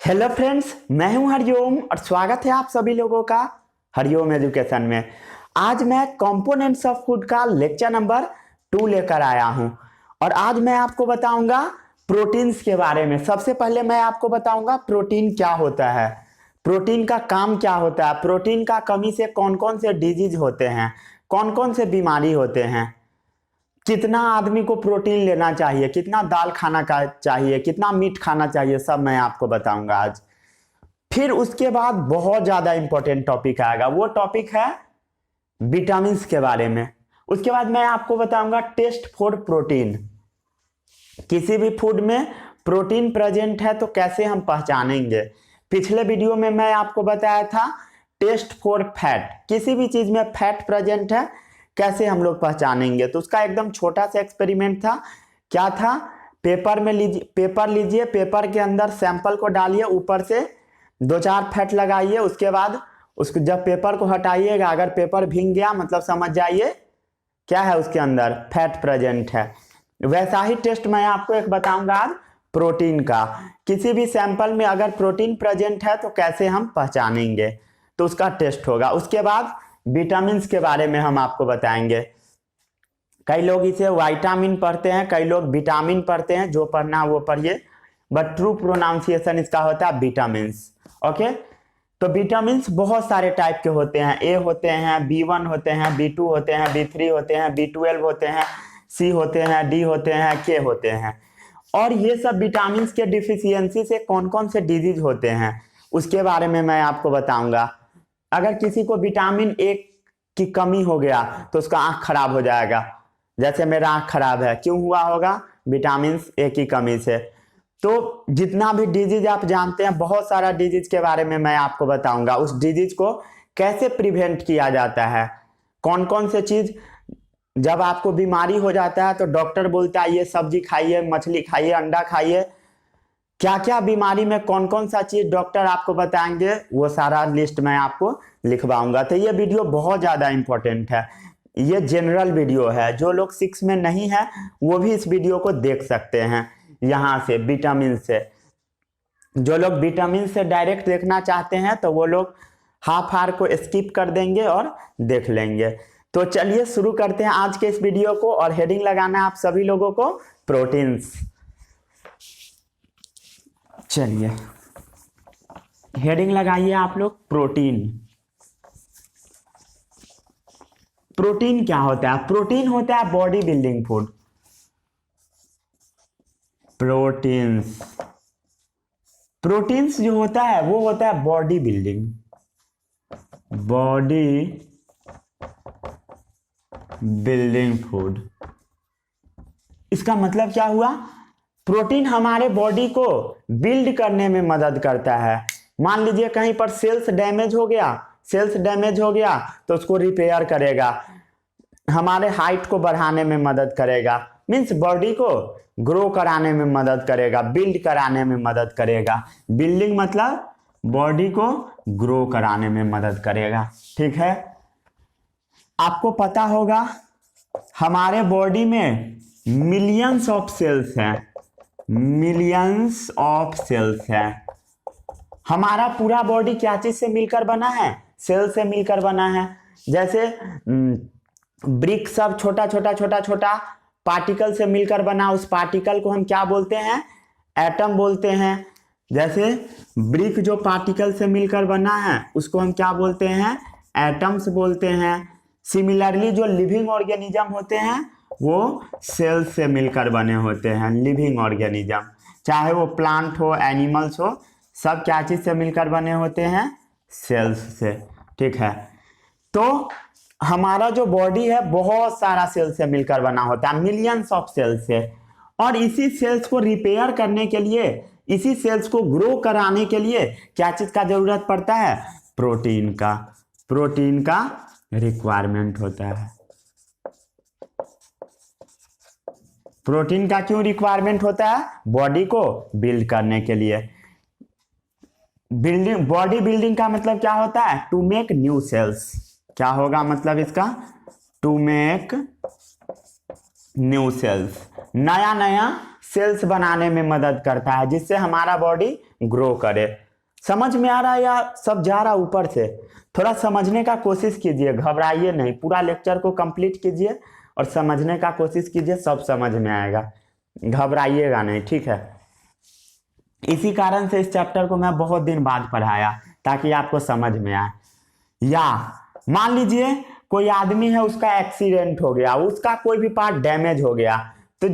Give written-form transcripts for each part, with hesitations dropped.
Hello friends, मैं हूं हरिओम और स्वागत है आप सभी लोगों का हरिओम एजुकेशन में। आज मैं कंपोनेंट्स ऑफ फूड का लेक्चर नंबर 2 लेकर आया हूं और आज मैं आपको बताऊंगा प्रोटीन्स के बारे में। सबसे पहले मैं आपको बताऊंगा प्रोटीन क्या होता है, प्रोटीन का काम क्या होता है, प्रोटीन का कमी से कौन कौन से डिजीज होते हैं, कौन कौन से बीमारी होते हैं, कितना आदमी को प्रोटीन लेना चाहिए, कितना दाल खाना का चाहिए, कितना मीट खाना चाहिए, सब मैं आपको बताऊंगा आज। फिर उसके बाद बहुत ज्यादा इंपॉर्टेंट टॉपिक आएगा, वो टॉपिक है विटामिन्स के बारे में। उसके बाद मैं आपको बताऊंगा टेस्ट फॉर प्रोटीन। किसी भी फूड में प्रोटीन प्रेजेंट है तो कैसे हम पहचानेंगे। पिछले वीडियो में मैं आपको बताया था टेस्ट फॉर फैट, किसी भी चीज में फैट प्रेजेंट है कैसे हम लोग पहचानेंगे। तो उसका एकदम छोटा सा एक्सपेरिमेंट था। क्या था, पेपर लीजिए, पेपर के अंदर सैंपल को डालिए, ऊपर से 2-4 फैट लगाइए, उसके बाद उसको जब पेपर को हटाइएगा, अगर पेपर भीग गया मतलब समझ जाइए क्या है उसके अंदर, फैट प्रेजेंट है। वैसा ही टेस्ट मैं आपको एक बताऊंगा आज प्रोटीन का। किसी भी सैंपल में अगर प्रोटीन प्रेजेंट है तो कैसे हम पहचानेंगे, तो उसका टेस्ट होगा। उसके बाद विटामिन के बारे में हम आपको बताएंगे। कई लोग इसे विटामिन पढ़ते हैं, कई लोग विटामिन पढ़ते हैं, जो पढ़ना वो पढ़िए, बट ट्रू प्रोनाउंसिएशन इसका होता है विटामिन। ओके, तो विटामिन बहुत सारे टाइप के होते हैं। ए होते हैं, B1 होते हैं, B2 होते हैं, B3 होते हैं, B12 होते हैं, C होते हैं, D होते हैं, K होते हैं। और ये सब विटामिन के डिफिशियंसी से कौन कौन से डिजीज होते हैं उसके बारे में मैं आपको बताऊंगा। अगर किसी को विटामिन ए की कमी हो गया तो उसका आंख खराब हो जाएगा। जैसे मेरा आंख खराब है, क्यों हुआ होगा? विटामिन ए की कमी से। तो जितना भी डिजीज आप जानते हैं, बहुत सारा डिजीज के बारे में मैं आपको बताऊंगा। उस डिजीज को कैसे प्रिवेंट किया जाता है, कौन कौन से चीज, जब आपको बीमारी हो जाता है तो डॉक्टर बोलता है ये सब्जी खाइए, मछली खाइए, अंडा खाइए, क्या क्या बीमारी में कौन कौन सा चीज डॉक्टर आपको बताएंगे, वो सारा लिस्ट मैं आपको लिखवाऊंगा। तो ये वीडियो बहुत ज्यादा इंपॉर्टेंट है, ये जनरल वीडियो है। जो लोग 6 में नहीं है वो भी इस वीडियो को देख सकते हैं यहाँ से, विटामिन से। जो लोग विटामिन से डायरेक्ट देखना चाहते हैं तो वो लोग हाफ आवर को स्किप कर देंगे और देख लेंगे। तो चलिए शुरू करते हैं आज के इस वीडियो को। और हेडिंग लगाना है आप सभी लोगों को प्रोटीन्स। चलिए हेडिंग लगाइए आप लोग प्रोटीन। प्रोटीन क्या होता है? प्रोटीन होता है body building food. Proteins, proteins जो होता है वो होता है body building, body building food. इसका मतलब क्या हुआ? प्रोटीन हमारे बॉडी को बिल्ड करने में मदद करता है। मान लीजिए कहीं पर सेल्स डैमेज हो गया तो उसको रिपेयर करेगा, हमारे हाइट को बढ़ाने में मदद करेगा, मीन्स बॉडी को ग्रो कराने में मदद करेगा, बिल्ड कराने में मदद करेगा। बिल्डिंग मतलब बॉडी को ग्रो कराने में मदद करेगा। ठीक है, आपको पता होगा हमारे बॉडी में मिलियंस ऑफ सेल्स हैं, मिलियंस ऑफ सेल्स है। हमारा पूरा बॉडी क्या चीज से मिलकर बना है? सेल से मिलकर बना है। जैसे ब्रिक सब छोटा छोटा पार्टिकल से मिलकर बना, उस पार्टिकल को हम क्या बोलते हैं? एटम बोलते हैं। जैसे ब्रिक जो पार्टिकल से मिलकर बना है उसको हम क्या बोलते हैं? एटम्स बोलते हैं। सिमिलरली जो लिविंग ऑर्गेनिज्म होते हैं वो सेल से मिलकर बने होते हैं। लिविंग ऑर्गेनिज्म, चाहे वो प्लांट हो, एनिमल्स हो, सब क्या चीज से मिलकर बने होते हैं? सेल्स से। ठीक है, तो हमारा जो बॉडी है बहुत सारा सेल से मिलकर बना होता है, मिलियंस ऑफ सेल्स से। और इसी सेल्स को रिपेयर करने के लिए, इसी सेल्स को ग्रो कराने के लिए क्या चीज का जरूरत पड़ता है? प्रोटीन का। प्रोटीन का रिक्वायरमेंट होता है। प्रोटीन का क्यों रिक्वायरमेंट होता है? बॉडी को बिल्ड करने के लिए। बिल्डिंग, बॉडी बिल्डिंग का मतलब क्या होता है? To make new cells. क्या होगा मतलब इसका? टू मेक न्यू सेल्स, नया नया सेल्स बनाने में मदद करता है जिससे हमारा बॉडी ग्रो करे। समझ में आ रहा है या सब जा रहा ऊपर से? थोड़ा समझने का कोशिश कीजिए, घबराइए नहीं, पूरा लेक्चर को कंप्लीट कीजिए और समझने का कोशिश कीजिए, सब समझ में आएगा, घबराइएगा नहीं, ठीक है। इसी कारण से इस चैप्टर को मैं बहुत दिन बाद पढ़ाया ताकि आपको समझ में आए। या मान लीजिए कोई आदमी है, उसका एक्सीडेंट हो गया, उसका कोई भी पार्ट डैमेज हो गया, तो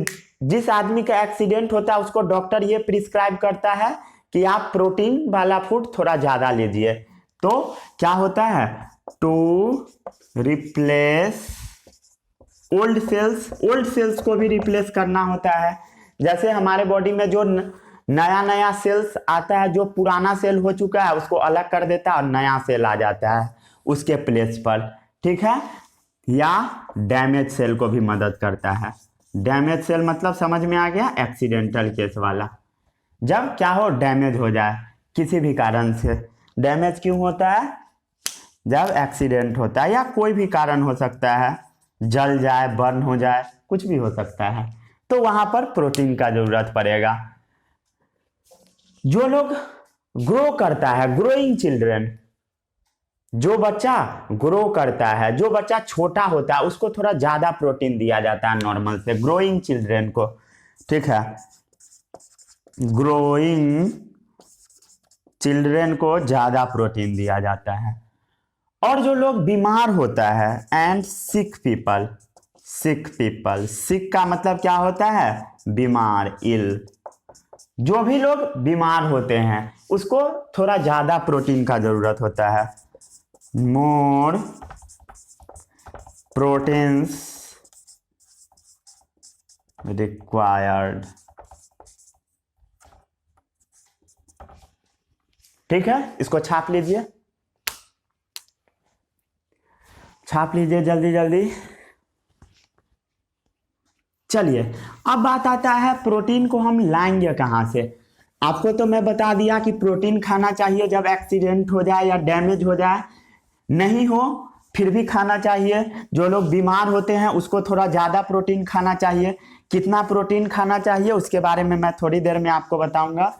जिस आदमी का एक्सीडेंट होता है उसको डॉक्टर ये प्रिस्क्राइब करता है कि आप प्रोटीन वाला फूड थोड़ा ज्यादा लीजिए। तो क्या होता है, टू रिप्लेस ओल्ड सेल्स को भी रिप्लेस करना होता है। जैसे हमारे बॉडी में जो नया नया सेल्स आता है, जो पुराना सेल हो चुका है उसको अलग कर देता है और नया सेल आ जाता है उसके प्लेस पर, ठीक है। या डैमेज सेल को भी मदद करता है। डैमेज सेल मतलब समझ में आ गया, एक्सीडेंटल केस वाला, जब क्या हो, डैमेज हो जाए किसी भी कारण से। डैमेज क्यों होता है, जब एक्सीडेंट होता है या कोई भी कारण हो सकता है, जल जाए, बर्न हो जाए, कुछ भी हो सकता है, तो वहां पर प्रोटीन का जरूरत पड़ेगा। जो लोग ग्रो करता है, ग्रोइंग चिल्ड्रन, जो बच्चा ग्रो करता है, जो बच्चा छोटा होता है उसको थोड़ा ज्यादा प्रोटीन दिया जाता है नॉर्मल से, ग्रोइंग चिल्ड्रन को, ठीक है। ग्रोइंग चिल्ड्रन को ज्यादा प्रोटीन दिया जाता है। और जो लोग बीमार होता है, एंड सिक पीपल, सिक का मतलब क्या होता है, बीमार, इल, जो भी लोग बीमार होते हैं उसको थोड़ा ज्यादा प्रोटीन का जरूरत होता है। मोर प्रोटीन्स रिक्वायर्ड, ठीक है। इसको छाप लीजिए, छाप लीजिए जल्दी जल्दी। चलिए अब बात आता है प्रोटीन को हम लाएंगे कहाँ से। आपको तो मैं बता दिया कि प्रोटीन खाना चाहिए जब एक्सीडेंट हो जाए या डैमेज हो जाए, नहीं हो फिर भी खाना चाहिए। जो लोग बीमार होते हैं उसको थोड़ा ज़्यादा प्रोटीन खाना चाहिए। कितना प्रोटीन खाना चाहिए उसके बारे में मैं थोड़ी देर में आपको बताऊंगा।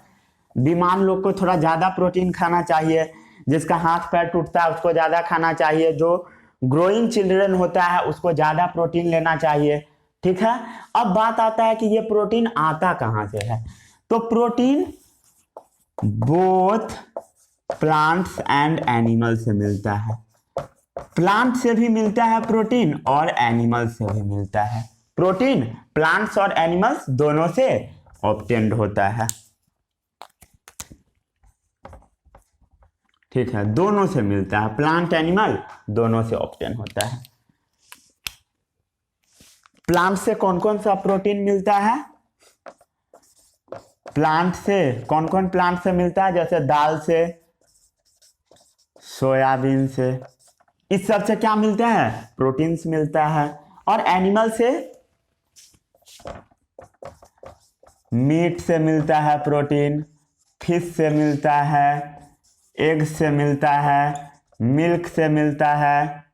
बीमार लोग को थोड़ा ज़्यादा प्रोटीन खाना चाहिए, जिसका हाथ पैर टूटता है उसको ज़्यादा खाना चाहिए, जो ग्रोइंग चिल्ड्रन होता है उसको ज़्यादा प्रोटीन लेना चाहिए, ठीक है। अब बात आता है कि ये प्रोटीन आता कहाँ से है। तो protein both plants and animal से मिलता है। प्लांट से भी मिलता है प्रोटीन और एनिमल से भी मिलता है। प्रोटीन प्लांट्स और एनिमल्स दोनों से ऑब्टेन्ड होता है, ठीक है, दोनों से मिलता है, प्लांट एनिमल दोनों से ऑब्टेन होता है। प्लांट से कौन कौन सा प्रोटीन मिलता है, प्लांट से कौन कौन प्लांट से मिलता है, जैसे दाल से, सोयाबीन से, इस सब से क्या मिलता है, प्रोटीन्स मिलता है। और एनिमल से मीट से मिलता है प्रोटीन, फिश से मिलता है, एग से मिलता है, मिल्क से मिलता है,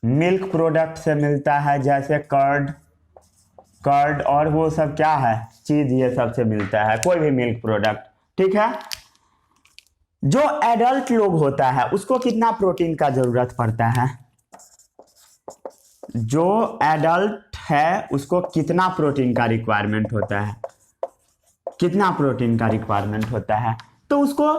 मिल्क प्रोडक्ट से मिलता है जैसे कर्ड और वो सब क्या है, चीज, ये सब से मिलता है, कोई भी मिल्क प्रोडक्ट, ठीक है। जो एडल्ट लोग होता है उसको कितना प्रोटीन का जरूरत पड़ता है, जो एडल्ट है उसको कितना प्रोटीन का रिक्वायरमेंट होता है, कितना प्रोटीन का रिक्वायरमेंट होता है, तो उसको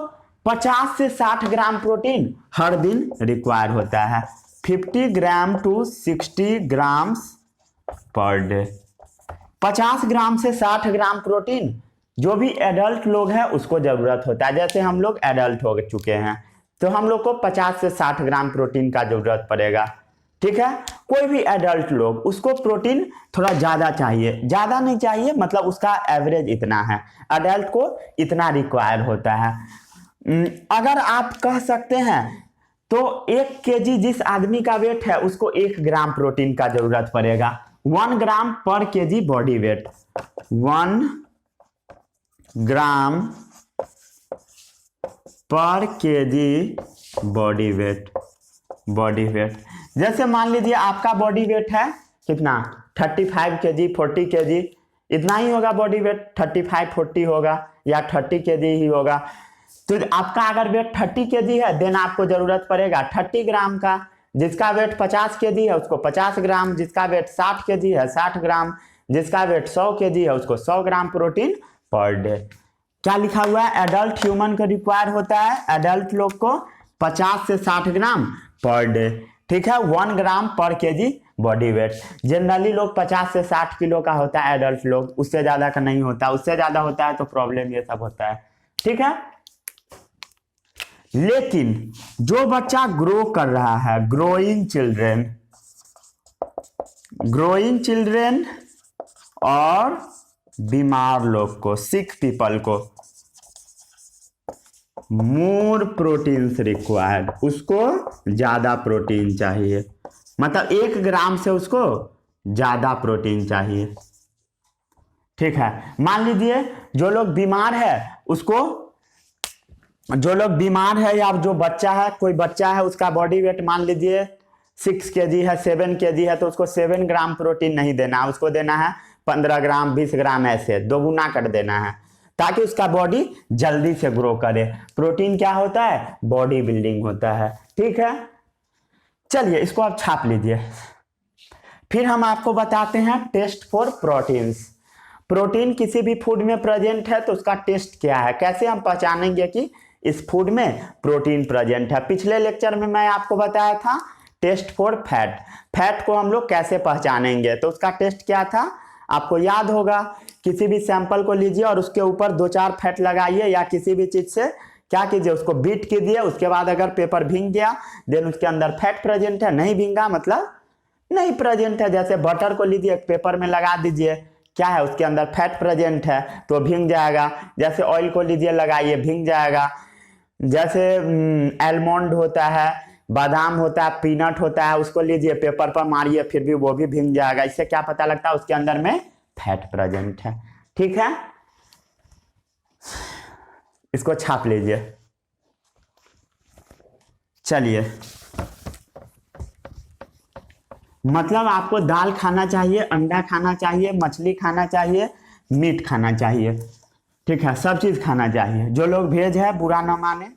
50 से 60 ग्राम प्रोटीन हर दिन रिक्वायर होता है, 50 ग्राम टू 60 ग्राम्स पर डे। 50 ग्राम से 60 ग्राम प्रोटीन जो भी एडल्ट लोग हैं उसको जरूरत होता है। जैसे हम लोग एडल्ट हो चुके हैं तो हम लोग को 50 से 60 ग्राम प्रोटीन का जरूरत पड़ेगा, ठीक है। कोई भी एडल्ट लोग उसको प्रोटीन थोड़ा ज़्यादा चाहिए, ज़्यादा नहीं चाहिए, मतलब उसका एवरेज इतना है, एडल्ट को इतना रिक्वायर होता है। अगर आप कह सकते हैं तो 1 केजी जिस आदमी का वेट है उसको 1 ग्राम प्रोटीन का जरूरत पड़ेगा, 1 ग्राम पर केजी बॉडी वेट, 1 ग्राम पर केजी बॉडी वेट। जैसे मान लीजिए आपका बॉडी वेट है कितना, 35 kg 40 kg इतना ही होगा बॉडी वेट, 35-40 होगा या 30 kg ही होगा। तो आपका अगर वेट 30 kg है देन आपको जरूरत पड़ेगा 30 ग्राम का। जिसका वेट 50 kg है उसको 50 ग्राम, जिसका वेट 60 kg है 60 ग्राम, जिसका वेट 100 kg है उसको 100 ग्राम प्रोटीन पर डे। क्या लिखा हुआ है? एडल्ट ह्यूमन को रिक्वायर होता है, एडल्ट लोग को 50 से 60 ग्राम पर डे। ठीक है, 1 ग्राम पर केजी बॉडी वेट। जनरली लोग 50 से 60 किलो का होता है एडल्ट लोग, उससे ज्यादा का नहीं होता, उससे ज्यादा होता है तो प्रॉब्लम ये सब होता है। ठीक है, लेकिन जो बच्चा ग्रो कर रहा है, ग्रोइंग चिल्ड्रेन और बीमार लोग को, सिक पीपल को मोर प्रोटीन्स रिक्वायर्ड, उसको ज्यादा प्रोटीन चाहिए, मतलब 1 ग्राम से उसको ज्यादा प्रोटीन चाहिए। ठीक है, मान लीजिए जो लोग बीमार है उसको, जो लोग बीमार है या जो बच्चा है, कोई बच्चा है उसका बॉडी वेट मान लीजिए 6 kg है 7 kg है तो उसको 7 ग्राम प्रोटीन नहीं देना, उसको देना है 15 ग्राम 20 ग्राम, ऐसे दोगुना कर देना है ताकि उसका बॉडी जल्दी से ग्रो करे। प्रोटीन क्या होता है? बॉडी बिल्डिंग होता है। ठीक है, चलिए इसको आप छाप लीजिए। फिर हम आपको बताते हैं टेस्ट फॉर प्रोटीन्स। प्रोटीन किसी भी फूड में प्रेजेंट है तो उसका टेस्ट क्या है, कैसे हम पहचानेंगे कि इस फूड में प्रोटीन प्रेजेंट है। पिछले लेक्चर में मैं आपको बताया था टेस्ट फॉर फैट, फैट को हम लोग कैसे पहचानेंगे, तो उसका टेस्ट क्या था आपको याद होगा। किसी भी सैंपल को लीजिए और उसके ऊपर 2-4 फैट लगाइए या किसी भी चीज से क्या कीजिए, उसको बीट कीजिए, उसके बाद अगर पेपर भींग गया देन उसके अंदर फैट प्रेजेंट है, नहीं भींगा मतलब नहीं प्रेजेंट है। जैसे बटर को लीजिए पेपर में लगा दीजिए, क्या है उसके अंदर फैट प्रेजेंट है तो भींग जाएगा। जैसे ऑयल को लीजिए लगाइए भींग जाएगा। जैसे एलमंड होता है, बादाम होता है, पीनट होता है, उसको लीजिए पेपर पर मारिए फिर भी वो भी भींग जाएगा। इससे क्या पता लगता है उसके अंदर में फैट प्रेजेंट है। ठीक है, इसको छाप लीजिए। चलिए, मतलब आपको दाल खाना चाहिए, अंडा खाना चाहिए, मछली खाना चाहिए, मीट खाना चाहिए। ठीक है, सब चीज खाना चाहिए। जो लोग वेज है बुरा न माने,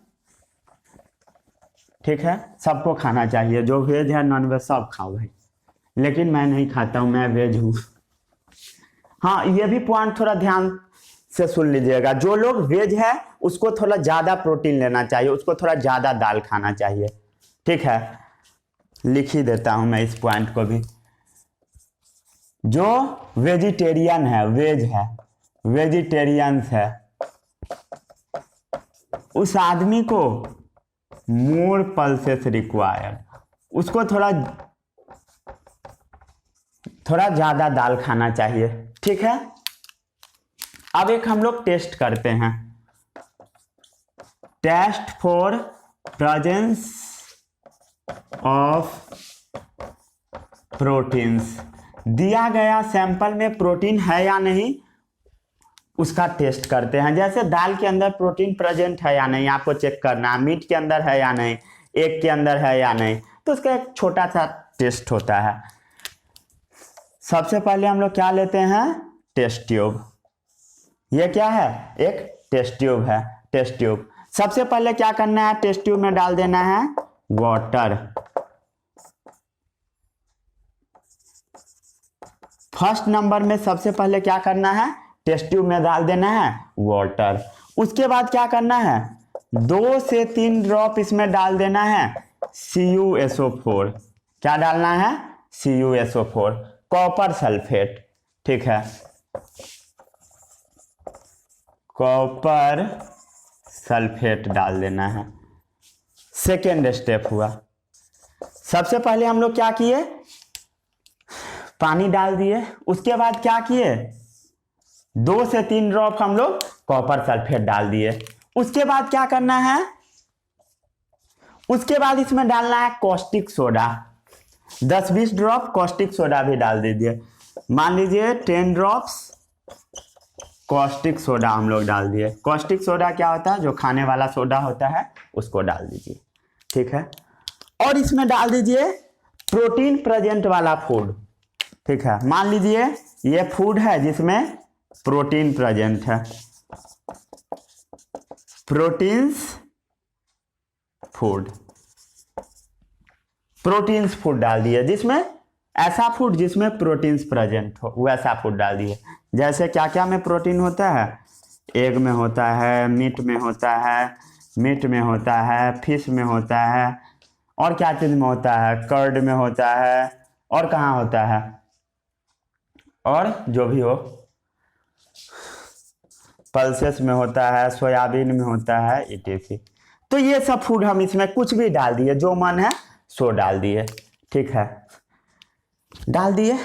ठीक है, सबको खाना चाहिए। जो वेज है नॉन वेज सब खाओ भाई, लेकिन मैं नहीं खाता हूं, मैं वेज हूं। हाँ, ये भी पॉइंट थोड़ा ध्यान से सुन लीजिएगा। जो लोग वेज है उसको थोड़ा ज्यादा प्रोटीन लेना चाहिए, उसको थोड़ा ज्यादा दाल खाना चाहिए। ठीक है, लिख ही देता हूं मैं इस पॉइंट को भी। जो वेजिटेरियन है, वेज है, वेजिटेरियंस है, उस आदमी को मोर पल्सेस रिक्वायर्ड, उसको थोड़ा ज्यादा दाल खाना चाहिए। ठीक है, अब एक हम लोग टेस्ट करते हैं, test for presence of proteins. दिया गया सैंपल में प्रोटीन है या नहीं उसका टेस्ट करते हैं। जैसे दाल के अंदर प्रोटीन प्रेजेंट है या नहीं आपको चेक करना है, मीट के अंदर है या नहीं, एग के अंदर है या नहीं, तो उसका एक छोटा सा टेस्ट होता है। सबसे पहले हम लोग क्या लेते हैं, टेस्ट ट्यूब। ये क्या है, एक टेस्ट ट्यूब है, टेस्ट ट्यूब। सबसे पहले क्या करना है, टेस्ट ट्यूब में डाल देना है वाटर। फर्स्ट नंबर में सबसे पहले क्या करना है, टेस्ट ट्यूब में डाल देना है वाटर। उसके बाद क्या करना है, 2 से 3 ड्रॉप इसमें डाल देना है CuSO4। क्या डालना है, CuSO4, कॉपर सल्फेट। ठीक है, कॉपर सल्फेट डाल देना है। सेकेंड स्टेप हुआ, सबसे पहले हम लोग क्या किए, पानी डाल दिए। उसके बाद क्या किए, 2 से 3 ड्रॉप हम लोग कॉपर सल्फेट डाल दिए। उसके बाद क्या करना है, उसके बाद इसमें डालना है caustic soda. 10-20 drop caustic soda भी डाल दीजिए। मान लीजिए 10 ड्रॉप्स कॉस्टिक सोडा हम लोग डाल दिए। कॉस्टिक सोडा क्या होता है, जो खाने वाला सोडा होता है उसको डाल दीजिए। ठीक है, और इसमें डाल दीजिए प्रोटीन प्रेजेंट वाला फूड। ठीक है, मान लीजिए ये फूड है जिसमें प्रोटीन प्रेजेंट है, प्रोटीन्स फूड, प्रोटीन्स फूड डाल दिए, जिसमें ऐसा फूड जिसमें प्रोटीन्स प्रेजेंट हो वैसा फूड डाल दिए। जैसे क्या क्या में प्रोटीन होता है, एग में होता है, मीट में होता है, मीट में होता है, फिश में होता है, और क्या चीज़ में होता है, कर्ड में होता है, और कहाँ होता है, और जो भी हो, पल्सेस में होता है, सोयाबीन में होता है, इत्यादि। तो ये सब फूड हम इसमें कुछ भी डाल दिए, जो मन है सो डाल दिए। ठीक है, डाल दिए।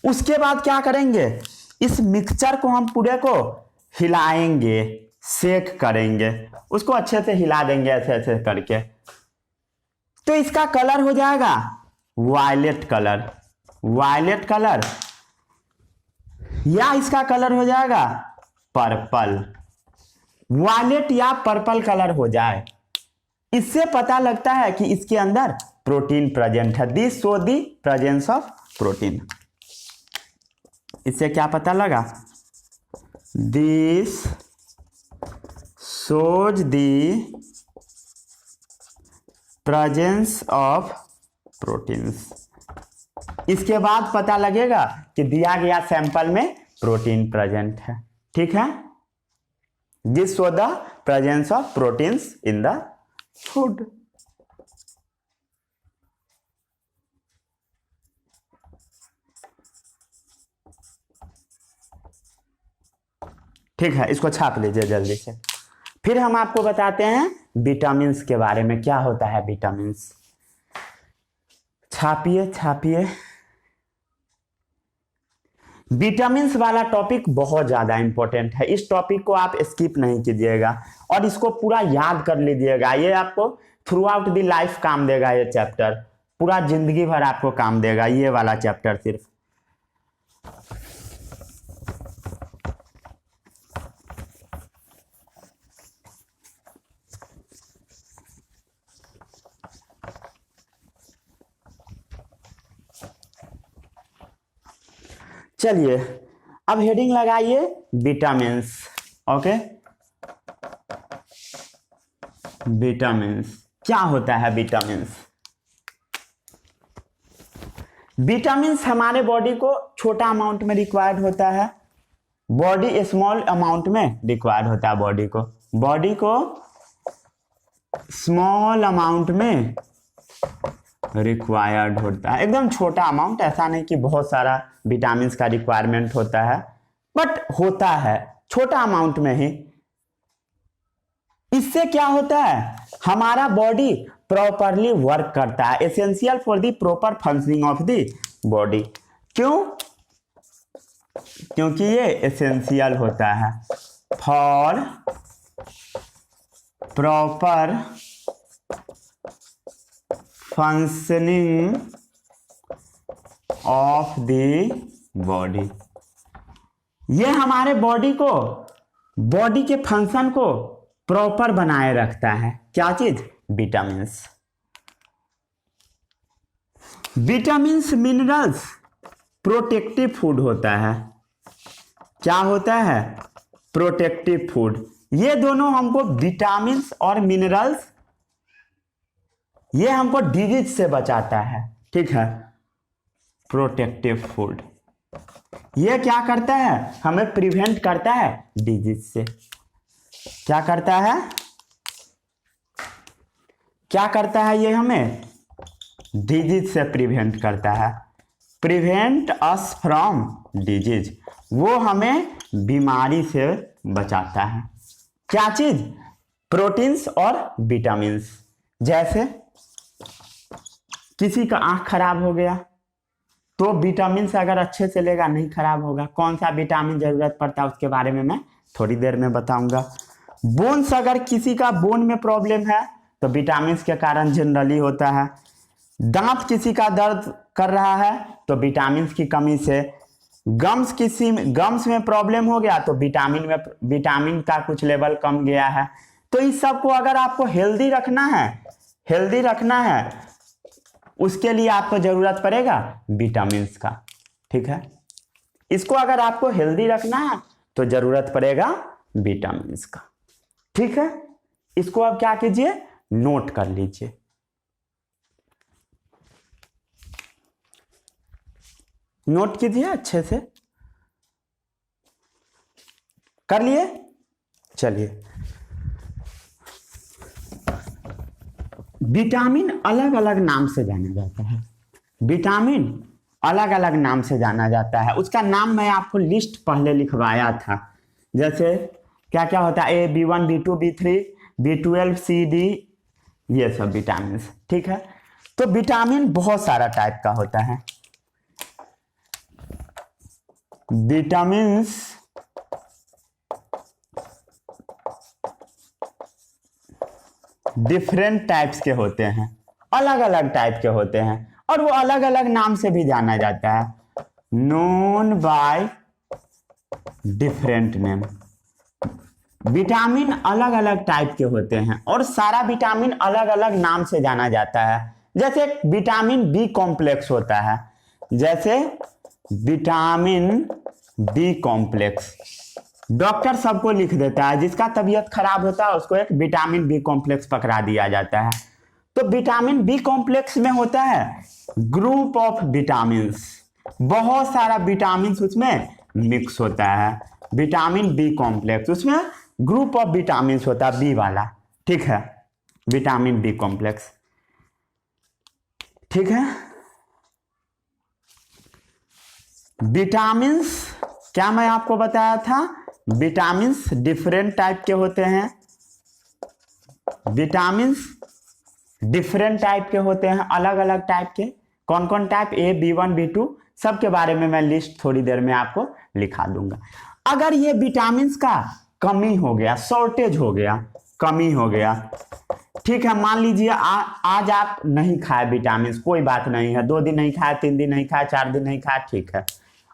उसके बाद क्या करेंगे, इस मिक्सचर को हम पूरे को हिलाएंगे, शेक करेंगे, उसको अच्छे से हिला देंगे ऐसे ऐसे करके। तो इसका कलर हो जाएगा वायलेट कलर, वायलेट कलर, या इसका कलर हो जाएगा पर्पल, वायलेट या पर्पल कलर हो जाए। इससे पता लगता है कि इसके अंदर प्रोटीन प्रेजेंट है। This show the presence of protein. इससे क्या पता लगा, this shows the presence of proteins. इसके बाद पता लगेगा कि दिया गया सैंपल में प्रोटीन प्रेजेंट है। ठीक है, this show the presence of proteins in the food. ठीक है, इसको छाप लीजिए जल्दी से। फिर हम आपको बताते हैं विटामिन्स के बारे में, क्या होता है विटामिन्स। छापिए छापिए। विटामिन्स वाला टॉपिक बहुत ज़्यादा इंपॉर्टेंट है। इस टॉपिक को आप स्किप नहीं कीजिएगा और इसको पूरा याद कर लीजिएगा। ये आपको थ्रू आउट दी लाइफ काम देगा। ये चैप्टर पूरा जिंदगी भर आपको काम देगा, ये वाला चैप्टर सिर्फ। चलिए अब हेडिंग लगाइए विटामिन्स। ओके, विटामिन्स क्या होता है। विटामिन्स, विटामिन्स हमारे बॉडी को छोटा अमाउंट में रिक्वायर्ड होता है, बॉडी स्मॉल अमाउंट में रिक्वायर्ड होता है। बॉडी को स्मॉल अमाउंट में रिक्वायर्ड होता है, एकदम छोटा अमाउंट। ऐसा नहीं कि बहुत सारा विटामिन्स का रिक्वायरमेंट होता है, बट होता है छोटा अमाउंट में ही। इससे क्या होता है, हमारा बॉडी प्रॉपरली वर्क करता है, essential for the proper functioning of the body. क्यों? क्योंकि ये एसेंशियल होता है for proper functioning of the body. ये हमारे बॉडी के फंक्शन को प्रॉपर बनाए रखता है। क्या चीज? Vitamins. Vitamins minerals protective food होता है। क्या होता है? Protective food. ये दोनों हमको विटामिन्स और मिनरल्स, ये हमको डिजीज से बचाता है। ठीक है, प्रोटेक्टिव फूड। ये क्या करता है? हमें प्रिवेंट करता है डिजीज से। क्या करता है? क्या करता है ये? हमें डिजीज से प्रिवेंट करता है। प्रिवेंट अस फ्रॉम डिजीज, वो हमें बीमारी से बचाता है। क्या चीज? प्रोटीन्स और विटामिन्स। जैसे किसी का आंख खराब हो गया तो विटामिन से अगर अच्छे से लेगा नहीं खराब होगा। कौन सा विटामिन जरूरत पड़ता है उसके बारे में मैं थोड़ी देर में बताऊंगा। बोन्स, अगर किसी का बोन में प्रॉब्लम है तो विटामिन के कारण जनरली होता है। दांत किसी का दर्द कर रहा है तो विटामिन की कमी से। गम्स में प्रॉब्लम हो गया तो विटामिन का कुछ लेवल कम गया है। तो इस सब को अगर आपको हेल्दी रखना है उसके लिए आपको जरूरत पड़ेगा विटामिन्स का। ठीक है, इसको अगर आपको हेल्दी रखना है तो जरूरत पड़ेगा विटामिन्स का। ठीक है, इसको अब क्या कीजिए, नोट कर लीजिए। नोट कीजिए अच्छे से, कर लिए। चलिए, विटामिन अलग अलग नाम से जाना जाता है। विटामिन अलग अलग नाम से जाना जाता है, उसका नाम मैं आपको लिस्ट पहले लिखवाया था। जैसे क्या क्या होता है, A, B1, B2, B3, B12, C, D, ये सब विटामिन। ठीक है, तो विटामिन बहुत सारा टाइप का होता है। विटामिन्स डिफरेंट टाइप्स के होते हैं, अलग अलग टाइप के होते हैं, और वो अलग अलग नाम से भी जाना जाता है, known by different name. Vitamin अलग अलग टाइप के होते हैं और सारा विटामिन अलग अलग नाम से जाना जाता है। जैसे विटामिन बी कॉम्प्लेक्स होता है, जैसे विटामिन बी कॉम्प्लेक्स डॉक्टर सबको लिख देता है, जिसका तबीयत खराब होता है उसको एक विटामिन बी कॉम्प्लेक्स पकड़ा दिया जाता है। तो विटामिन बी कॉम्प्लेक्स में होता है ग्रुप ऑफ विटामिन्स, बहुत सारा विटामिन उसमें मिक्स होता है। विटामिन बी कॉम्प्लेक्स उसमें ग्रुप ऑफ विटामिन होता है, बी वाला। ठीक है, विटामिन बी कॉम्प्लेक्स। ठीक है, विटामिन्स क्या मैं आपको बताया था, विटामिन्स डिफरेंट टाइप के होते हैं। विटामिन्स डिफरेंट टाइप के होते हैं, अलग अलग टाइप के। कौन कौन टाइप, A, B1, B2, सब के बारे में मैं लिस्ट थोड़ी देर में आपको लिखा दूंगा। अगर ये विटामिन्स का कमी हो गया, शॉर्टेज हो गया, कमी हो गया, ठीक है, मान लीजिए आज आप नहीं खाए विटामिन्स, कोई बात नहीं है, 2 दिन नहीं खाए, 3 दिन नहीं खाए, 4 दिन नहीं खाए, ठीक है।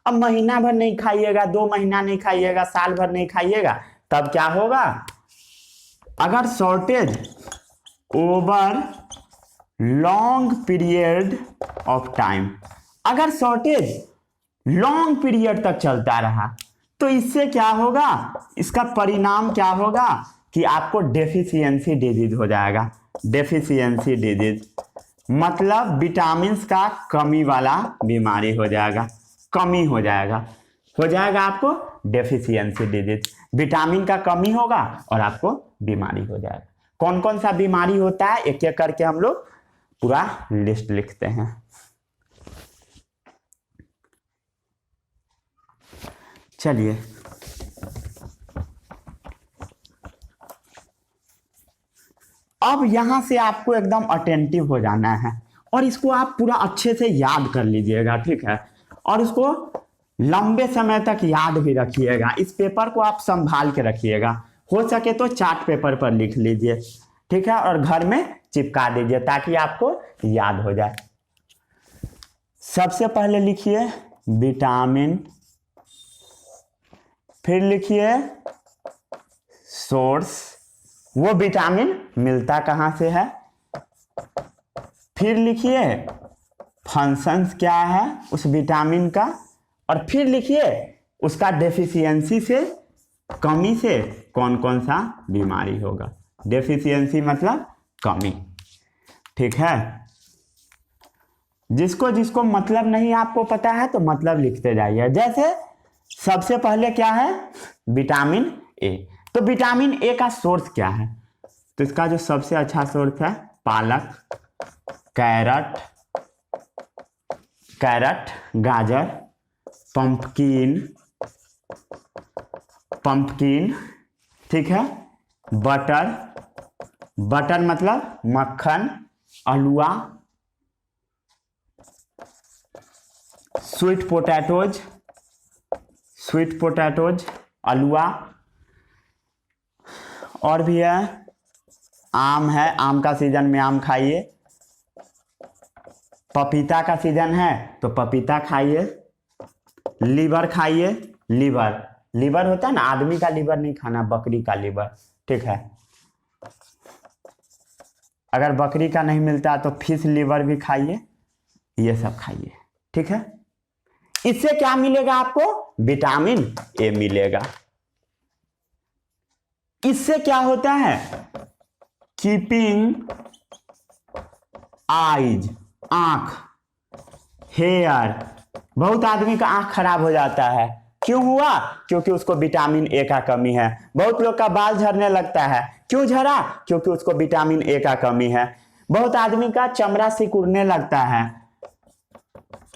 अब महीना भर नहीं खाइएगा, 2 महीना नहीं खाइएगा, साल भर नहीं खाइएगा, तब क्या होगा, अगर shortage over long period of time, अगर शॉर्टेज लॉन्ग पीरियड तक चलता रहा तो इससे क्या होगा, इसका परिणाम क्या होगा कि आपको डेफिशिएंसी डिजीज हो जाएगा। डेफिशिएंसी डिजीज मतलब विटामिन्स का कमी वाला बीमारी हो जाएगा, कमी हो जाएगा आपको डेफिशिएंसी डिजीज। विटामिन का कमी होगा और आपको बीमारी हो जाएगा। कौन कौन सा बीमारी होता है एक एक करके हम लोग पूरा लिस्ट लिखते हैं। चलिए, अब यहां से आपको एकदम अटेंटिव हो जाना है और इसको आप पूरा अच्छे से याद कर लीजिएगा। ठीक है, और उसको लंबे समय तक याद भी रखिएगा। इस पेपर को आप संभाल के रखिएगा, हो सके तो चार्ट पेपर पर लिख लीजिए। ठीक है, और घर में चिपका दीजिए ताकि आपको याद हो जाए। सबसे पहले लिखिए विटामिन, फिर लिखिए सोर्स, वो विटामिन मिलता कहां से है, फिर लिखिए फंक्शंस क्या है उस विटामिन का, और फिर लिखिए उसका डेफिशिएंसी से, कमी से कौन कौन सा बीमारी होगा। डेफिशिएंसी मतलब कमी। ठीक है, जिसको जिसको मतलब नहीं आपको पता है तो मतलब लिखते जाइए। जैसे सबसे पहले क्या है, विटामिन ए। तो विटामिन ए का सोर्स क्या है, तो इसका जो सबसे अच्छा सोर्स है पालक, कैरट, गाजर, पंपकिन, ठीक है, बटर मतलब मक्खन, अलुआ, स्वीट पोटैटोज, अलुआ, और भी है आम है, आम का सीजन में आम खाइए, पपीता का सीजन है तो पपीता खाइए, लीवर खाइए, लीवर होता है ना, आदमी का लीवर नहीं खाना, बकरी का लीवर। ठीक है, अगर बकरी का नहीं मिलता तो फिश लीवर भी खाइए, ये सब खाइए, ठीक है। इससे क्या मिलेगा आपको? विटामिन ए मिलेगा। इससे क्या होता है? कीपिंग आईज, आंख, हेयर, बहुत आदमी का आंख खराब हो जाता है। क्यों हुआ? क्योंकि उसको विटामिन ए का कमी है। बहुत लोग का बाल झड़ने लगता है। क्यों झड़ा? क्योंकि उसको विटामिन ए का कमी है। बहुत आदमी का चमड़ा सिकुड़ने लगता है।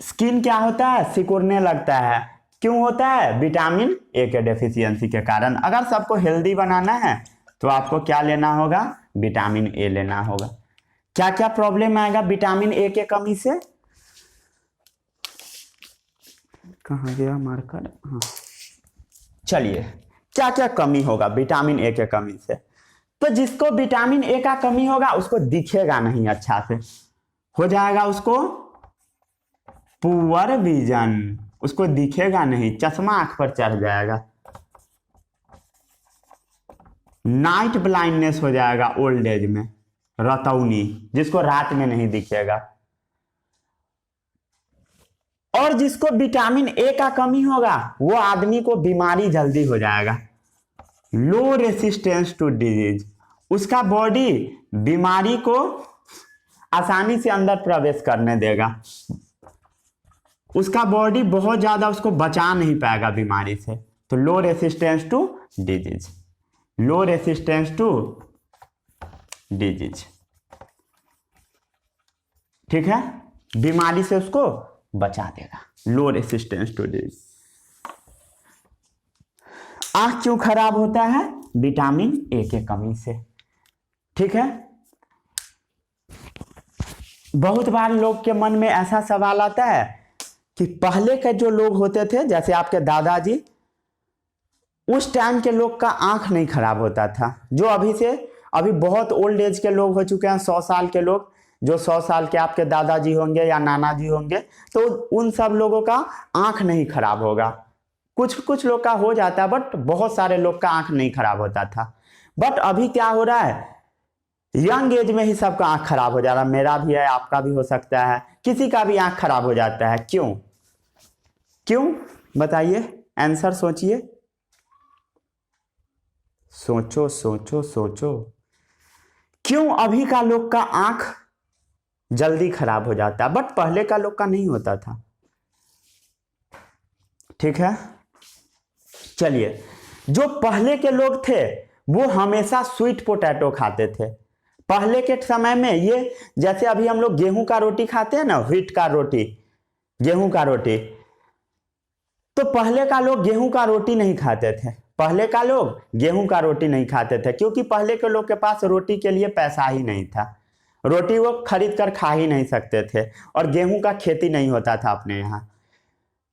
स्किन क्या होता है? सिकुड़ने लगता है। क्यों होता है? विटामिन ए के डेफिशिएंसी के कारण। अगर सबको हेल्दी बनाना है तो आपको क्या लेना होगा? विटामिन ए लेना होगा। क्या क्या प्रॉब्लम आएगा विटामिन ए के कमी से? कहाँ गया मार्कर? हाँ, चलिए, क्या क्या कमी होगा विटामिन ए के कमी से? तो जिसको विटामिन ए का कमी होगा उसको दिखेगा नहीं अच्छा से, हो जाएगा उसको पुअर विजन, उसको दिखेगा नहीं, चश्मा आंख पर चढ़ जाएगा। नाइट ब्लाइंडनेस हो जाएगा ओल्ड एज में, रतौनी, जिसको रात में नहीं दिखेगा। और जिसको विटामिन ए का कमी होगा वो आदमी को बीमारी जल्दी हो जाएगा, लो रेसिस्टेंस टू डिजीज। उसका बॉडी बीमारी को आसानी से अंदर प्रवेश करने देगा। उसका बॉडी बहुत ज्यादा उसको बचा नहीं पाएगा बीमारी से। तो low resistance to disease, low resistance to disease, ठीक है, बीमारी से उसको बचा देगा, लो रेसिस्टेंस टू डिजीज। आंख क्यों खराब होता है? विटामिन ए के कमी से, ठीक है। बहुत बार लोग के मन में ऐसा सवाल आता है कि पहले के जो लोग होते थे, जैसे आपके दादाजी, उस टाइम के लोग का आंख नहीं खराब होता था। जो अभी बहुत ओल्ड एज के लोग हो चुके हैं, 100 साल के लोग, जो 100 साल के आपके दादाजी होंगे या नाना जी होंगे, तो उन सब लोगों का आंख नहीं खराब होगा। कुछ कुछ लोग का हो जाता है, बट बहुत सारे लोग का आंख नहीं खराब होता था। बट अभी क्या हो रहा है? यंग एज में ही सबका आंख खराब हो जा रहा है। मेरा भी है, आपका भी हो सकता है, किसी का भी आंख खराब हो जाता है। क्यों? क्यों बताइए, आंसर सोचिए, सोचो सोचो सोचो। क्यों अभी का लोग का आंख जल्दी खराब हो जाता है, बट पहले का लोग का नहीं होता था, ठीक है। चलिए, जो पहले के लोग थे वो हमेशा स्वीट पोटैटो खाते थे। पहले के समय में ये, जैसे अभी हम लोग गेहूं का रोटी खाते हैं ना, व्हीट का रोटी, गेहूं का रोटी, तो पहले का लोग गेहूं का रोटी नहीं खाते थे। पहले का लोग गेहूं का रोटी नहीं खाते थे क्योंकि पहले के लोग के पास रोटी के लिए पैसा ही नहीं था। रोटी वो खरीद कर खा ही नहीं सकते थे, और गेहूं का खेती नहीं होता था अपने यहाँ,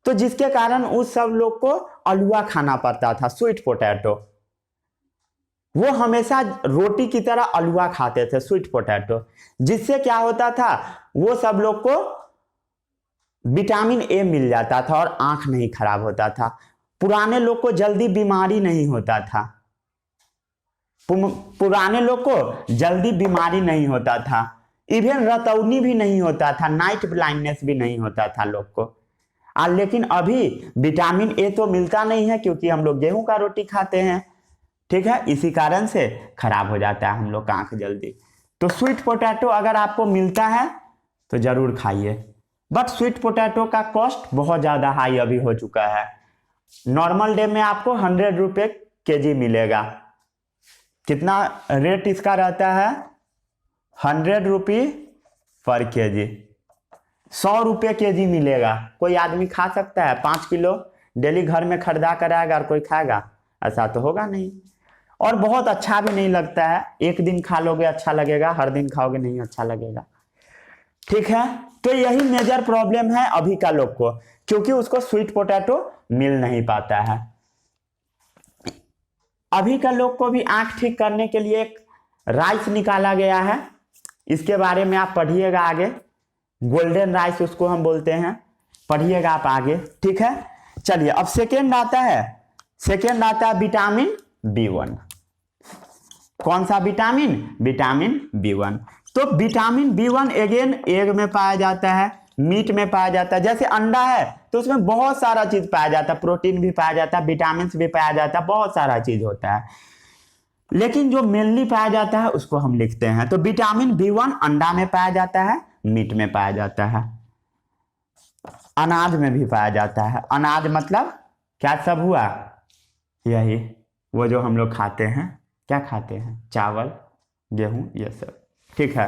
तो जिसके कारण उस सब लोग को अलुआ खाना पड़ता था, स्वीट पोटैटो। वो हमेशा रोटी की तरह अलुआ खाते थे, स्वीट पोटैटो, जिससे क्या होता था, वो सब लोग को विटामिन ए मिल जाता था और आंख नहीं खराब होता था। पुराने लोग को जल्दी बीमारी नहीं होता था, पुराने लोग को जल्दी बीमारी नहीं होता था, इवन रतौनी भी नहीं होता था, नाइट ब्लाइंडनेस भी नहीं होता था लोग को। लेकिन अभी विटामिन ए तो मिलता नहीं है क्योंकि हम लोग गेहूं का रोटी खाते हैं, ठीक है, इसी कारण से खराब हो जाता है हम लोग का आंख जल्दी। तो स्वीट पोटैटो अगर आपको मिलता है तो जरूर खाइए, बट स्वीट पोटैटो का कॉस्ट बहुत ज़्यादा हाई अभी हो चुका है। नॉर्मल डे में आपको 100 रुपये केजी मिलेगा। कितना रेट इसका रहता है? 100 रुपये पर केजी, 100 रुपये केजी मिलेगा। कोई आदमी खा सकता है 5 किलो डेली घर में खरीदा कर आएगा और कोई खाएगा? ऐसा तो होगा नहीं। और बहुत अच्छा भी नहीं लगता है, एक दिन खा लोगे अच्छा लगेगा, हर दिन खाओगे नहीं अच्छा लगेगा, ठीक है। तो यही मेजर प्रॉब्लम है अभी का लोग को, क्योंकि उसको स्वीट पोटैटो मिल नहीं पाता है। अभी का लोग को भी आंख ठीक करने के लिए एक राइस निकाला गया है, इसके बारे में आप पढ़िएगा आगे, गोल्डन राइस उसको हम बोलते हैं, पढ़िएगा आप आगे, ठीक है। चलिए, अब सेकेंड आता है विटामिन B1। कौन सा विटामिन? Vitamin B1। तो विटामिन B1 अगेन एग में पाया जाता है, मीट में पाया जाता है। जैसे अंडा है तो उसमें बहुत सारा चीज पाया जाता है, प्रोटीन भी पाया जाता है, विटामिन भी पाया जाता है, बहुत सारा चीज होता है। लेकिन जो मेनली पाया जाता है उसको हम लिखते हैं। तो विटामिन B1 अंडा में पाया जाता है, मीट में पाया जाता है, अनाज में भी पाया जाता है। अनाज मतलब क्या सब हुआ, यही वो जो हम लोग खाते हैं, क्या खाते हैं, चावल, गेहूं, ये सब, ठीक है।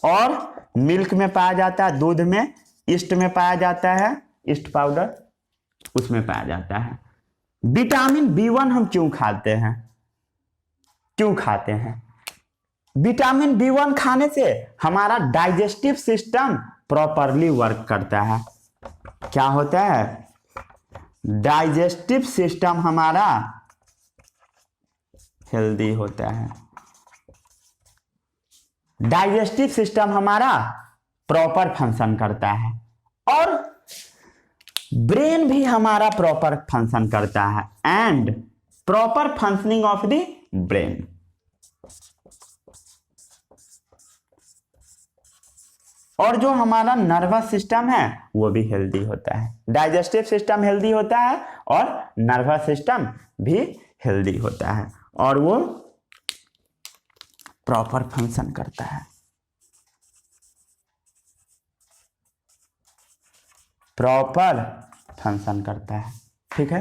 और मिल्क में पाया जाता है, दूध में, ईस्ट में पाया जाता है, ईस्ट पाउडर उसमें पाया जाता है। विटामिन B1 हम क्यों खाते हैं, क्यों खाते हैं? विटामिन B1 खाने से हमारा डाइजेस्टिव सिस्टम प्रॉपरली वर्क करता है। क्या होता है, डाइजेस्टिव सिस्टम हमारा हेल्दी होता है, डाइजेस्टिव सिस्टम हमारा प्रॉपर फंक्शन करता है, और ब्रेन भी हमारा प्रॉपर फंक्शन करता है। And proper functioning of the brain, और जो हमारा नर्वस सिस्टम है वो भी हेल्दी होता है। डाइजेस्टिव सिस्टम हेल्दी होता है और नर्वस सिस्टम भी हेल्दी होता है, और वो प्रॉपर फंक्शन करता है, प्रॉपर फंक्शन करता है, ठीक है।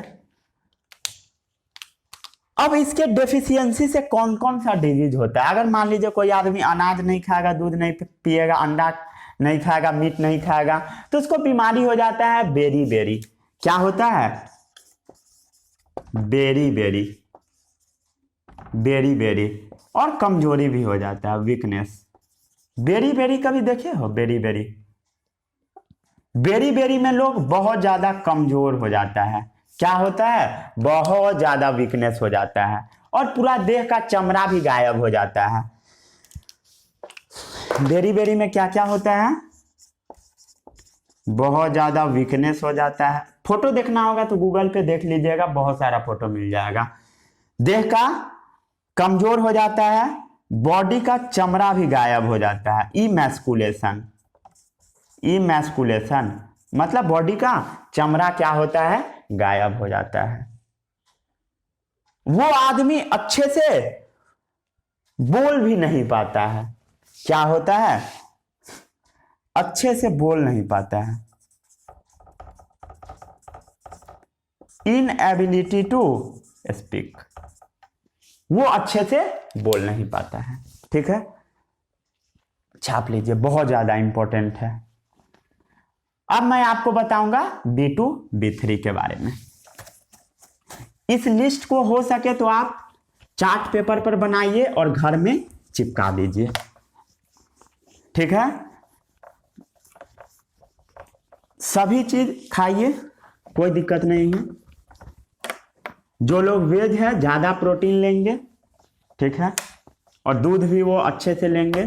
अब इसके डेफिशिएंसी से कौन कौन सा डिजीज होता है? अगर मान लीजिए कोई आदमी अनाज नहीं खाएगा, दूध नहीं पिएगा, अंडा नहीं खाएगा, मीट नहीं खाएगा, तो उसको बीमारी हो जाता है बेरी बेरी। क्या होता है, बेरी बेरी, बेरी बेरी, और कमजोरी भी हो जाता है, वीकनेस। बेरी बेरी कभी देखे हो, बेरी बेरी? बेरी बेरी में लोग बहुत ज्यादा कमजोर हो जाता है। क्या होता है, बहुत ज्यादा वीकनेस हो जाता है, और पूरा देह का चमड़ा भी गायब हो जाता है। बेरी बेरी में क्या क्या होता है, बहुत ज्यादा वीकनेस हो जाता है। फोटो देखना होगा तो गूगल पे देख लीजिएगा, बहुत सारा फोटो मिल जाएगा। देह का कमजोर हो जाता है, बॉडी का चमड़ा भी गायब हो जाता है। इमैस्कुलेशन, इमैस्कुलेशन मतलब बॉडी का चमड़ा क्या होता है, गायब हो जाता है। वो आदमी अच्छे से बोल भी नहीं पाता है। क्या होता है, अच्छे से बोल नहीं पाता है, इनएबिलिटी टू स्पीक, वो अच्छे से बोल नहीं पाता है, ठीक है। छाप लीजिए, बहुत ज्यादा इंपॉर्टेंट है। अब मैं आपको बताऊंगा B2 B3 के बारे में। इस लिस्ट को हो सके तो आप चार्ट पेपर पर बनाइए और घर में चिपका दीजिए, ठीक है। सभी चीज खाइए, कोई दिक्कत नहीं है। जो लोग वेज है ज्यादा प्रोटीन लेंगे, ठीक है, और दूध भी वो अच्छे से लेंगे।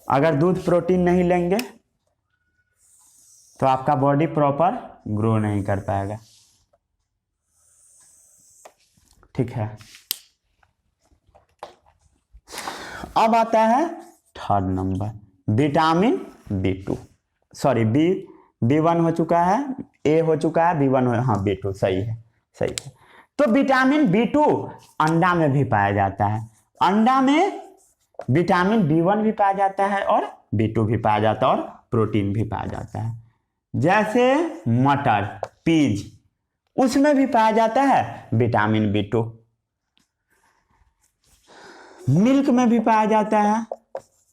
अगर दूध प्रोटीन नहीं लेंगे तो आपका बॉडी प्रॉपर ग्रो नहीं कर पाएगा, ठीक है। अब आता है third number, vitamin B2, sorry B1 हो चुका है, A हो चुका है, B1 हो, हाँ B2 सही है, सही है। तो विटामिन B2 अंडा में भी पाया जाता है। अंडा में विटामिन B1 भी पाया जाता है और B2 भी पाया जाता है, और प्रोटीन भी पाया जाता है। जैसे मटर, पीज, उसमें भी पाया जाता है विटामिन B2। मिल्क में भी पाया जाता है,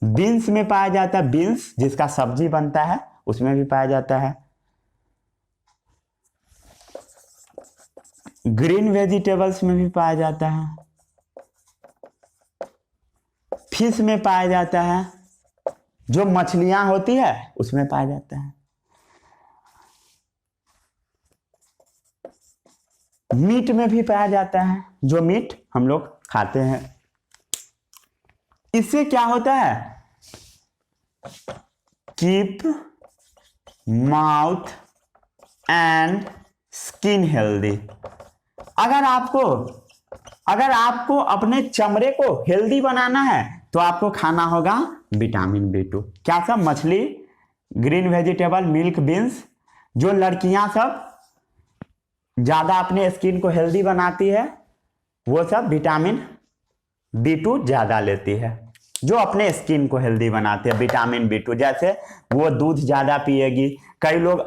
बीन्स में पाया जाता है, बीन्स जिसका सब्जी बनता है उसमें भी पाया जाता है। ग्रीन वेजिटेबल्स में भी पाया जाता है, फिश में पाया जाता है, जो मछलियां होती है उसमें पाया जाता है। मीट में भी पाया जाता है, जो मीट हम लोग खाते हैं। इससे क्या होता है, keep mouth and skin healthy. अगर आपको अपने चमड़े को हेल्दी बनाना है तो आपको खाना होगा विटामिन B2। क्या सब? मछली, ग्रीन वेजिटेबल, मिल्क, बीन्स। जो लड़कियां सब ज्यादा अपने स्किन को हेल्दी बनाती है वो सब विटामिन B2 ज्यादा लेती है। जो अपने स्किन को हेल्दी बनाती है विटामिन B2, जैसे वो दूध ज्यादा पिएगी। कई लोग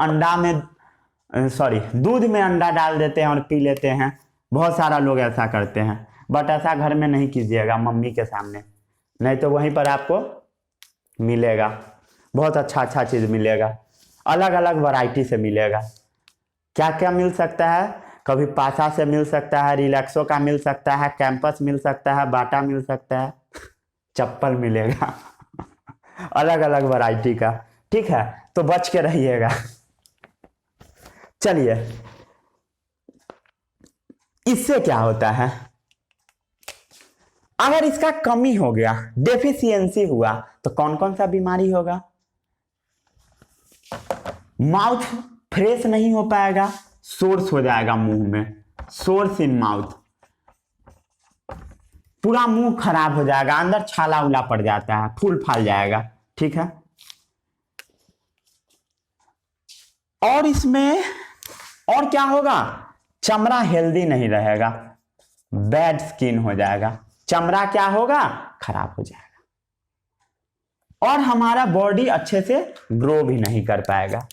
दूध में अंडा डाल देते हैं और पी लेते हैं। बहुत सारा लोग ऐसा करते हैं, बट ऐसा घर में नहीं कीजिएगा मम्मी के सामने, नहीं तो वहीं पर आपको मिलेगा बहुत अच्छा चीज़ मिलेगा, अलग अलग वैरायटी से मिलेगा। क्या क्या मिल सकता है? कभी पासा से मिल सकता है, रिलैक्सो का मिल सकता है, कैंपस मिल सकता है, बाटा मिल सकता है, चप्पल मिलेगा अलग अलग वैरायटी का। ठीक है, तो बच के रहिएगा। चलिए, इससे क्या होता है? अगर इसका कमी हो गया, डेफिशिएंसी हुआ, तो कौन कौन सा बीमारी होगा? माउथ फ्रेश नहीं हो पाएगा, सोर्स हो जाएगा मुंह में, सोर्स इन माउथ, पूरा मुंह खराब हो जाएगा, अंदर छाला उला पड़ जाता है, फूल फाल जाएगा। ठीक है, और इसमें और क्या होगा? चमड़ा हेल्दी नहीं रहेगा, बैड स्किन हो जाएगा, चमड़ा क्या होगा? खराब हो जाएगा, और हमारा बॉडी अच्छे से ग्रो भी नहीं कर पाएगा।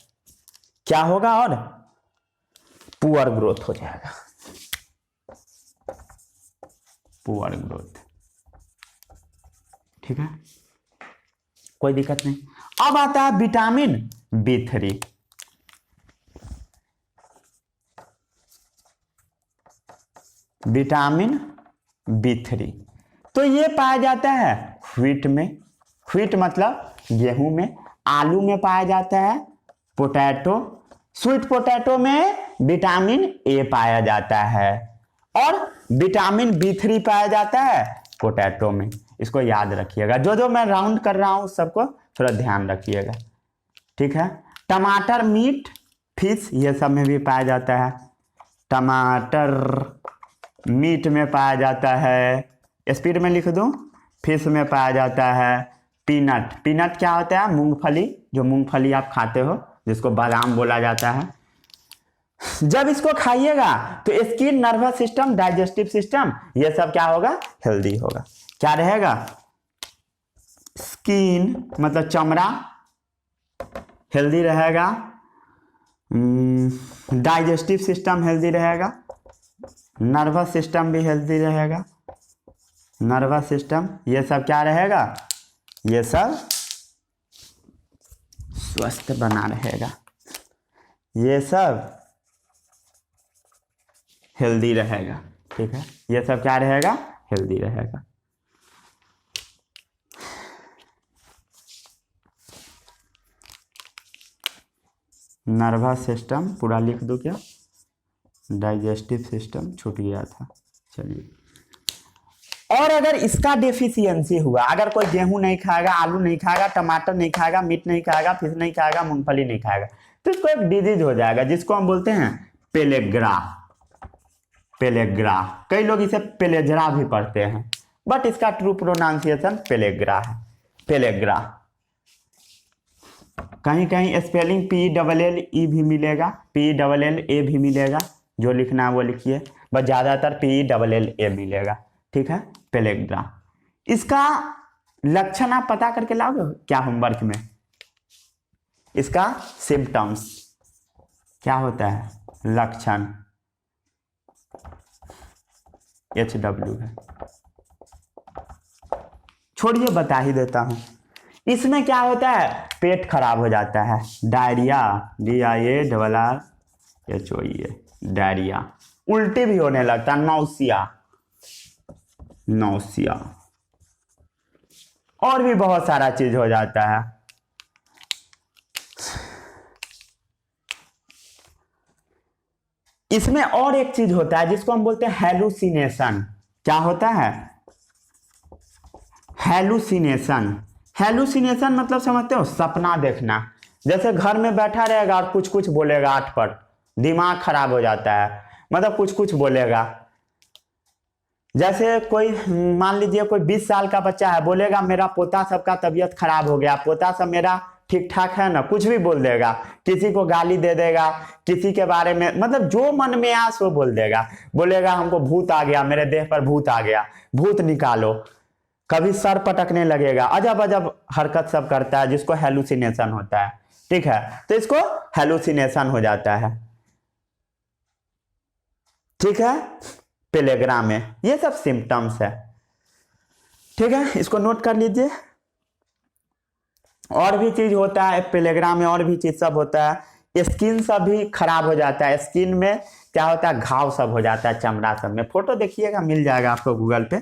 क्या होगा? और पुअर ग्रोथ हो जाएगा, पुअर ग्रोथ। ठीक है, कोई दिक्कत नहीं। अब आता है विटामिन B3। विटामिन B3 तो ये पाया जाता है व्हीट में, व्हीट मतलब गेहूं में, आलू में पाया जाता है, पोटैटो, स्वीट पोटैटो में विटामिन A पाया जाता है, और विटामिन B3 पाया जाता है पोटैटो में। इसको याद रखिएगा, जो जो मैं राउंड कर रहा हूं सबको थोड़ा ध्यान रखिएगा। ठीक है, टमाटर, मीट, फिश, ये सब में भी पाया जाता है। टमाटर मीट में पाया जाता है, स्पीड में लिख दूं, फिश में पाया जाता है। पीनट, पीनट क्या होता है? मूंगफली, जो मूंगफली आप खाते हो जिसको बादाम बोला जाता है। जब इसको खाइएगा तो skin, nervous system, digestive system, ये सब क्या होगा? हेल्दी होगा। क्या रहेगा? स्किन मतलब चमड़ा हेल्दी रहेगा, डाइजेस्टिव सिस्टम हेल्दी रहेगा, नर्वस सिस्टम भी हेल्दी रहेगा, नर्वस सिस्टम, ये सब क्या रहेगा? ये सब स्वस्थ बना रहेगा, ये सब हेल्दी रहेगा। ठीक है, ये सब क्या रहेगा? हेल्दी रहेगा। नर्वस सिस्टम पूरा लिख दो क्या? डाइजेस्टिव सिस्टम छूट गया था। चलिए, और अगर इसका डेफिशिएंसी हुआ, अगर कोई गेहूं नहीं खाएगा, आलू नहीं खाएगा, टमाटर नहीं खाएगा, मीट नहीं खाएगा, फिश नहीं खाएगा, मूंगफली नहीं खाएगा, तो इसको एक डिजीज हो जाएगा जिसको हम बोलते हैं पेलेग्रा। पेलेग्रा, कई लोग इसे पेलेजरा भी पढ़ते हैं, बट इसका ट्रू प्रोनाउंसिएशन पेलेग्रा है। पेलेग्रा, कहीं कहीं स्पेलिंग PELLE भी मिलेगा, PELLA भी मिलेगा, जो लिखना है वो लिखिए, बस ज्यादातर PELLA मिलेगा। ठीक है, पेलेग्रा। इसका लक्षण आप पता करके लाओगे क्या होमवर्क में? इसका सिम्टम्स क्या होता है? लक्षण HW है, छोड़िए बता ही देता हूं। इसमें क्या होता है? पेट खराब हो जाता है, डायरिया, DIARRHOEA, डायरिया, उल्टी भी होने लगता है, नौसिया, नौसिया, और भी बहुत सारा चीज हो जाता है। इसमें और एक चीज होता है जिसको हम बोलते हैं हेलुसिनेशन। क्या होता है? हेलुसिनेशन। हेलुसिनेशन मतलब समझते हो? सपना देखना। जैसे घर में बैठा रहेगा और कुछ कुछ बोलेगा, आठपट, दिमाग खराब हो जाता है, मतलब कुछ कुछ बोलेगा। जैसे कोई मान लीजिए कोई 20 साल का बच्चा है, बोलेगा मेरा पोता सबका तबीयत खराब हो गया, पोता सब मेरा ठीक ठाक है ना, कुछ भी बोल देगा, किसी को गाली दे देगा, किसी के बारे में मतलब जो मन में आ सो बोल देगा, बोलेगा हमको भूत आ गया, मेरे देह पर भूत आ गया, भूत निकालो, कभी सर पटकने लगेगा, अजब अजब हरकत सब करता है जिसको हेलुसिनेशन होता है। ठीक है, तो इसको हेलुसिनेशन हो जाता है। ठीक है, पेलेग्रा में ये सब सिम्टम्स है। ठीक है, इसको नोट कर लीजिए। और भी चीज होता है पेलेग्रा में, और भी चीज सब होता है। स्किन सब भी खराब हो जाता है, स्किन में क्या होता है, घाव सब हो जाता है, चमड़ा सब में। फोटो देखिएगा, मिल जाएगा आपको गूगल पे।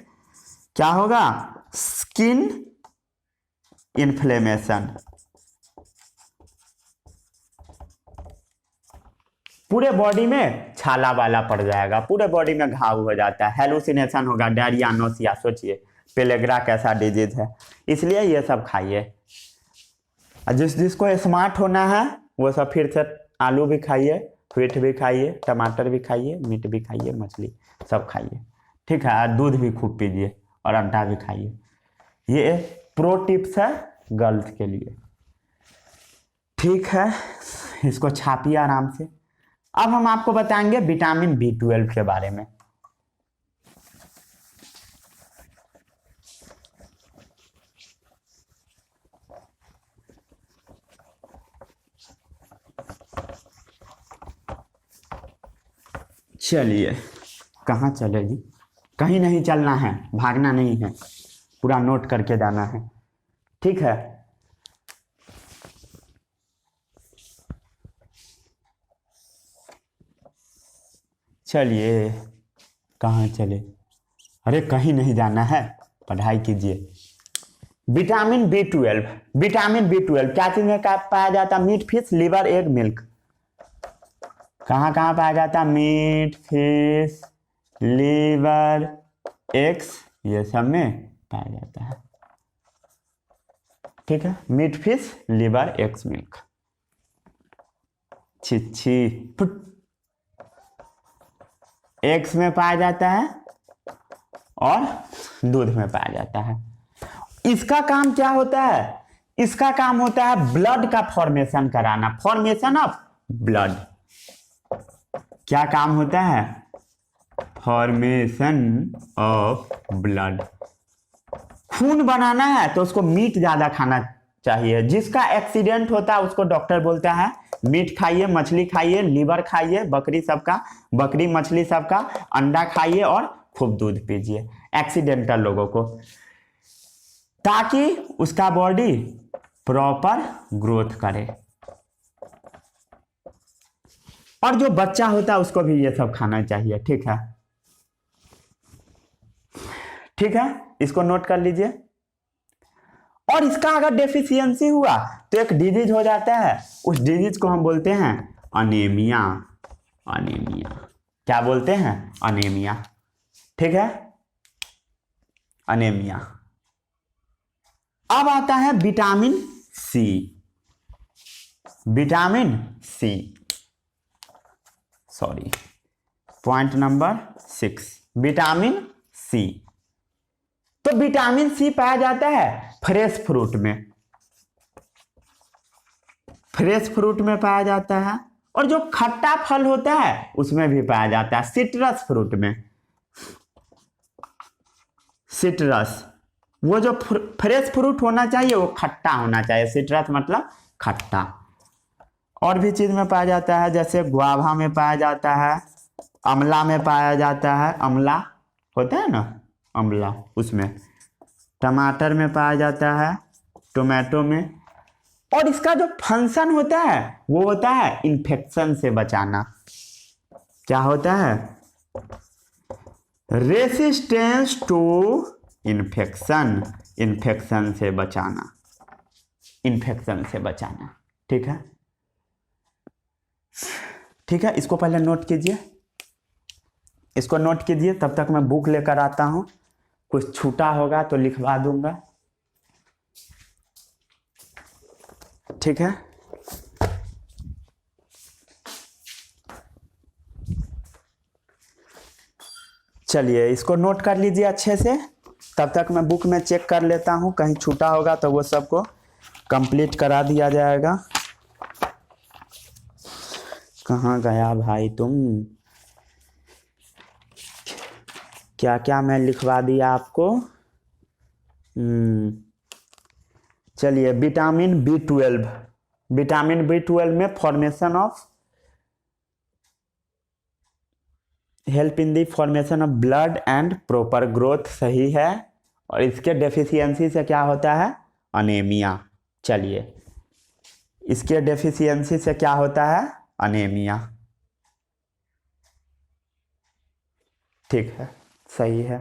क्या होगा, स्किन इन्फ्लेमेशन, पूरे बॉडी में छाला वाला पड़ जाएगा, पूरे बॉडी में घाव हो जाता है, हेलुसिनेशन होगा, डायरिया, नोसिया। सोचिए पेलेग्रा कैसा डिजीज है। इसलिए ये सब खाइए। जिसको स्मार्ट होना है वो सब फिर से आलू भी खाइए, ह्वीट भी खाइए, टमाटर भी खाइए, मीट भी खाइए, मछली सब खाइए। ठीक है, और दूध भी खूब पीजिए और अंडा भी खाइए। ये प्रो टिप्स है गर्ल्स के लिए। ठीक है, इसको छापिए आराम से। अब हम आपको बताएंगे विटामिन B12 के बारे में। चलिए, कहाँ चले जी, कहीं नहीं चलना है, भागना नहीं है, पूरा नोट करके जाना है। ठीक है, चलिए कहाँ चले, अरे कहीं नहीं जाना है, पढ़ाई कीजिए। विटामिन B12, विटामिन B12 क्या चीज में पाया जाता है, meat, fish, liver, egg, milk. कहाँ कहाँ पाया जाता है, मीट, फिश, लीवर, एग्स, ये सब में पाया जाता है। ठीक है, meat, fish, liver, eggs, milk. छिछी एग्स में पाया जाता है और दूध में पाया जाता है। इसका काम क्या होता है, इसका काम होता है ब्लड का फॉर्मेशन कराना, फॉर्मेशन ऑफ ब्लड। क्या काम होता है, फॉर्मेशन ऑफ ब्लड। खून बनाना है तो उसको मीट ज्यादा खाना चाहिए। जिसका एक्सीडेंट होता है उसको डॉक्टर बोलता है मीट खाइए, मछली खाइए, लीवर खाइए, बकरी सबका, बकरी मछली सबका, अंडा खाइए और खूब दूध पीजिए एक्सीडेंटल लोगों को, ताकि उसका बॉडी प्रॉपर ग्रोथ करे। और जो बच्चा होता है उसको भी ये सब खाना चाहिए। ठीक है, ठीक है, इसको नोट कर लीजिए। और इसका अगर डेफिशिएंसी हुआ तो एक डिजीज हो जाता है, उस डिजीज को हम बोलते हैं अनीमिया। अनीमिया क्या बोलते हैं, अनीमिया। ठीक है, अनीमिया। अब आता है vitamin C. Vitamin C, sorry, point number 6, vitamin C. तो विटामिन सी पाया जाता है फ्रेश फ्रूट में, फ्रेश फ्रूट में पाया जाता है। और जो खट्टा फल होता है उसमें भी पाया जाता है, सिट्रस फ्रूट में। सिट्रस, वो जो फ्रेश फ्रूट होना चाहिए वो खट्टा होना चाहिए, सिट्रस मतलब खट्टा। और भी चीज में पाया जाता है, जैसे गुआवा में पाया जाता है, अमला में पाया जाता है, अमला होता है ना, अमला, उसमें, टमाटर में पाया जाता है, टोमेटो में। और इसका जो फंक्शन होता है वो होता है इन्फेक्शन से बचाना। क्या होता है, रेसिस्टेंस टू इन्फेक्शन, इन्फेक्शन से बचाना, इन्फेक्शन से बचाना। ठीक है, ठीक है, इसको पहले नोट कीजिए, इसको नोट कीजिए, तब तक मैं बुक लेकर आता हूं, कुछ छूटा होगा तो लिखवा दूंगा। ठीक है, चलिए इसको नोट कर लीजिए अच्छे से, तब तक मैं बुक में चेक कर लेता हूँ, कहीं छूटा होगा तो वो सबको कंप्लीट करा दिया जाएगा। कहाँ गया भाई तुम? क्या क्या मैं लिखवा दिया आपको? चलिए विटामिन B12, विटामिन B12 में formation of, help in the formation of blood and proper growth, सही है। और इसके डेफिशिएंसी से क्या होता है? अनेमिया। चलिए इसके डेफिशिएंसी से क्या होता है? अनेमिया। ठीक है, सही है।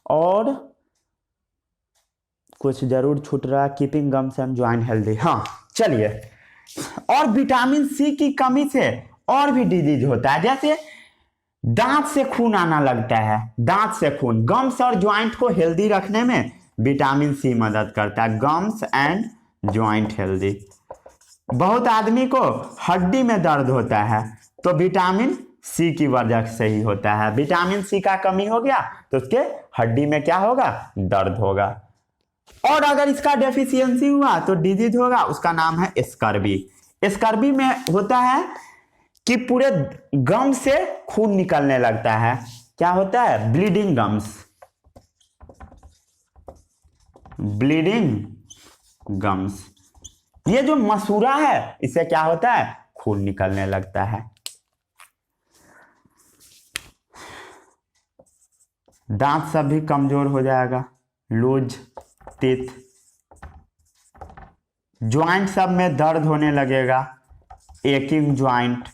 और कुछ जरूर छूट रहा, keeping gums and joint healthy. हाँ चलिए, और विटामिन सी की कमी से और भी डिजीज होता है, जैसे दांत से खून आना लगता है, दांत से खून। गम्स और ज्वाइंट को हेल्दी रखने में विटामिन सी मदद करता है, गम्स एंड ज्वाइंट हेल्दी। बहुत आदमी को हड्डी में दर्द होता है तो विटामिन सी की वजह से ही होता है। विटामिन सी का कमी हो गया तो उसके हड्डी में क्या होगा? दर्द होगा। और अगर इसका डेफिशिएंसी हुआ तो डिजीज होगा, उसका नाम है स्कर्वी। स्कर्वी में होता है कि पूरे गम से खून निकलने लगता है। क्या होता है? Bleeding gums, bleeding gums. ये जो मसूरा है इससे क्या होता है? खून निकलने लगता है। दांत सब भी कमजोर हो जाएगा, लूज टीथ। ज्वाइंट सब में दर्द होने लगेगा, aching joint.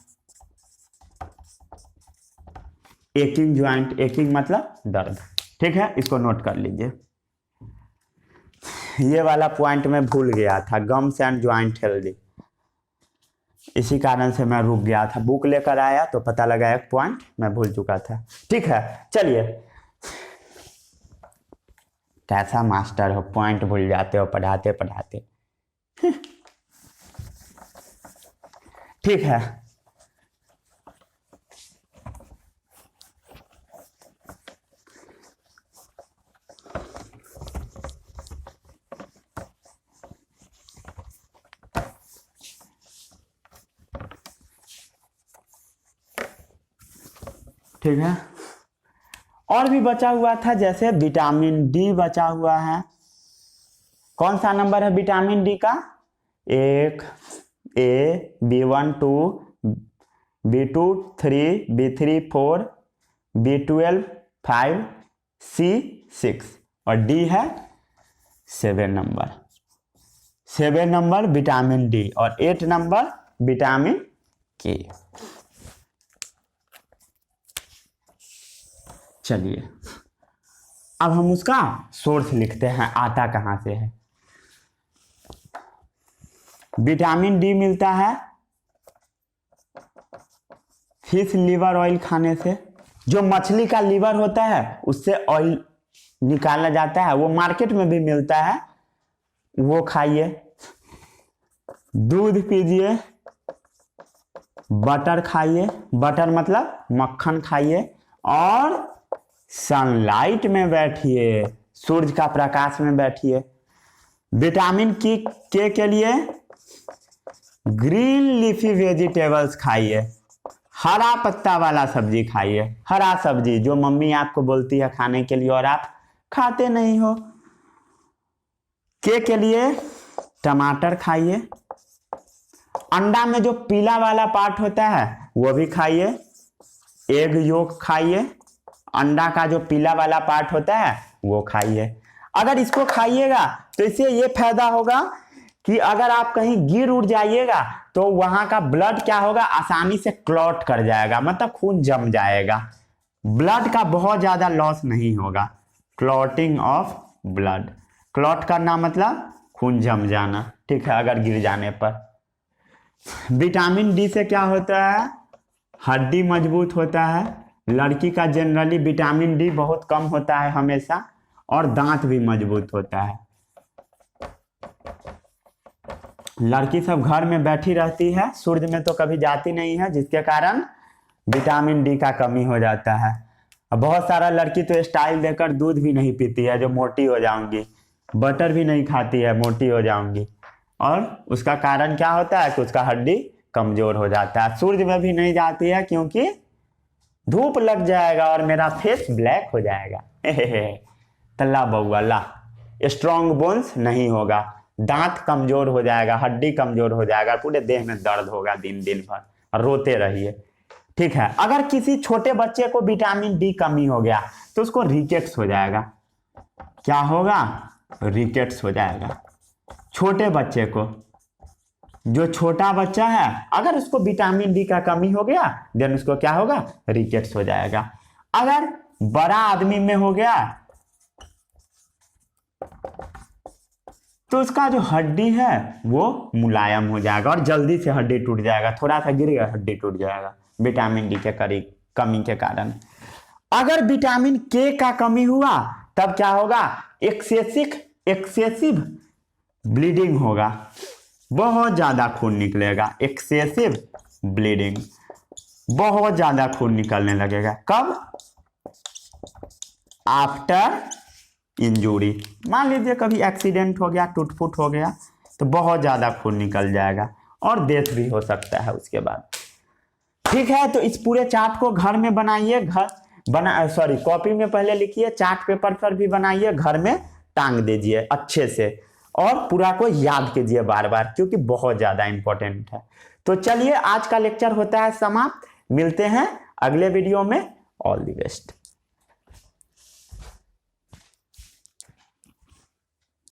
Aching joint, aching मतलब दर्द। ठीक है, इसको नोट कर लीजिए। ये वाला पॉइंट मैं भूल गया था, गम्स एंड ज्वाइंट हेल्दी, इसी कारण से मैं रुक गया था। बुक लेकर आया तो पता लगा एक पॉइंट मैं भूल चुका था। ठीक है, चलिए। कैसा मास्टर हो, पॉइंट भूल जाते हो पढ़ाते पढ़ाते। ठीक है, ठीक है। और भी बचा हुआ था, जैसे विटामिन डी बचा हुआ है। कौन सा नंबर है विटामिन डी का? 1, A, B1 2, B2 3, B3 4, B12 5, C 6 और डी है 7 नंबर। 7 नंबर विटामिन डी और 8 नंबर विटामिन के। चलिए अब हम उसका सोर्स लिखते हैं, आता कहाँ से है। विटामिन डी मिलता है फिश लीवर ऑयल खाने से। जो मछली का लीवर होता है उससे ऑयल निकाला जाता है, वो मार्केट में भी मिलता है, वो खाइए। दूध पीजिए, बटर खाइए, बटर मतलब मक्खन खाइए, और सनलाइट में बैठिए, सूरज का प्रकाश में बैठिए। विटामिन के लिए ग्रीन लीफी वेजिटेबल्स खाइए, हरा पत्ता वाला सब्जी खाइए, हरा सब्जी जो मम्मी आपको बोलती है खाने के लिए और आप खाते नहीं हो। के लिए टमाटर खाइए। अंडा में जो पीला वाला पार्ट होता है वो भी खाइए। एग योक खाइए, अंडा का जो पीला वाला पार्ट होता है वो खाइए। अगर इसको खाइएगा तो इससे ये फायदा होगा कि अगर आप कहीं गिर उड़ जाइएगा तो वहां का ब्लड क्या होगा? आसानी से क्लॉट कर जाएगा, मतलब खून जम जाएगा। ब्लड का बहुत ज्यादा लॉस नहीं होगा। क्लॉटिंग ऑफ ब्लड, क्लॉट करना मतलब खून जम जाना। ठीक है, अगर गिर जाने पर। विटामिन डी से क्या होता है? हड्डी मजबूत होता है। लड़की का जनरली विटामिन डी बहुत कम होता है हमेशा, और दांत भी मजबूत होता है। लड़की सब घर में बैठी रहती है, सूरज में तो कभी जाती नहीं है, जिसके कारण विटामिन डी का कमी हो जाता है। अब बहुत सारा लड़की तो स्टाइल देकर दूध भी नहीं पीती है, जो मोटी हो जाऊंगी, बटर भी नहीं खाती है, मोटी हो जाऊंगी। और उसका कारण क्या होता है कि उसका हड्डी कमजोर हो जाता है। सूरज में भी नहीं जाती है क्योंकि धूप लग जाएगा और मेरा फेस ब्लैक हो जाएगा। तल्ला बउआ ला, स्ट्रॉन्ग बोन्स नहीं होगा, दांत कमजोर हो जाएगा, हड्डी कमजोर हो जाएगा, पूरे देह में दर्द होगा दिन दिन भर और रोते रहिए। ठीक है, अगर किसी छोटे बच्चे को विटामिन डी कमी हो गया तो उसको रिकेट्स हो जाएगा। क्या होगा? रिकेट्स हो जाएगा। छोटे बच्चे को, जो छोटा बच्चा है, अगर उसको विटामिन डी का कमी हो गया देन उसको क्या होगा? रिकेट्स हो जाएगा। अगर बड़ा आदमी में हो गया तो उसका जो हड्डी है वो मुलायम हो जाएगा और जल्दी से हड्डी टूट जाएगा, थोड़ा सा गिर गया हड्डी टूट जाएगा विटामिन डी के कमी के कारण। अगर विटामिन के का कमी हुआ तब क्या होगा? एक्सेसिव ब्लीडिंग होगा, बहुत ज्यादा खून निकलेगा। एक्सेसिव ब्लीडिंग, बहुत ज्यादा खून निकलने लगेगा। कब? After injury. मान लीजिए कभी एक्सीडेंट हो गया, टूट फूट हो गया तो बहुत ज्यादा खून निकल जाएगा और डेथ भी हो सकता है उसके बाद। ठीक है, तो इस पूरे चार्ट को घर में बनाइए, कॉपी में पहले लिखिए, चार्ट पेपर पर भी बनाइए, घर में टांग दीजिए अच्छे से और पूरा को याद कीजिए बार बार, क्योंकि बहुत ज्यादा इंपॉर्टेंट है। तो चलिए आज का लेक्चर होता है समाप्त, मिलते हैं अगले वीडियो में। All the best.